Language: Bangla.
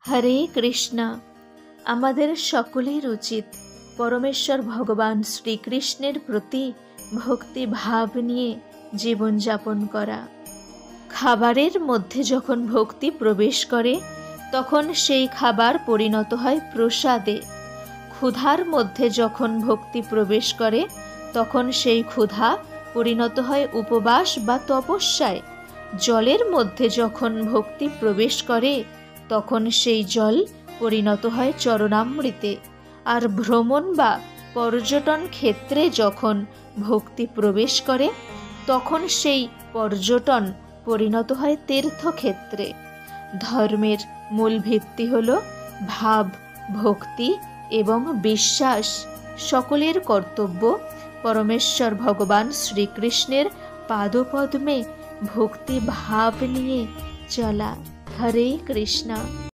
হরে কৃষ্ণ। আমাদের সকলের উচিত পরমেশ্বর ভগবান শ্রীকৃষ্ণের প্রতি ভক্তি ভাব নিয়ে জীবনযাপন করা। খাবারের মধ্যে যখন ভক্তি প্রবেশ করে তখন সেই খাবার পরিণত হয় প্রসাদে। ক্ষুধার মধ্যে যখন ভক্তি প্রবেশ করে তখন সেই ক্ষুধা পরিণত হয় উপবাস বা তপস্যায়। জলের মধ্যে যখন ভক্তি প্রবেশ করে তখন সেই জল পরিণত হয় চরণামৃতে। আর ভ্রমণ বা পর্যটন ক্ষেত্রে যখন ভক্তি প্রবেশ করে তখন সেই পর্যটন পরিণত হয় তীর্থক্ষেত্রে। ধর্মের মূল ভিত্তি হল ভাব, ভক্তি এবং বিশ্বাস। সকলের কর্তব্য পরমেশ্বর ভগবান শ্রীকৃষ্ণের পাদপদ্মে ভক্তি ভাব নিয়ে চলা। হরে কৃষ্ণ।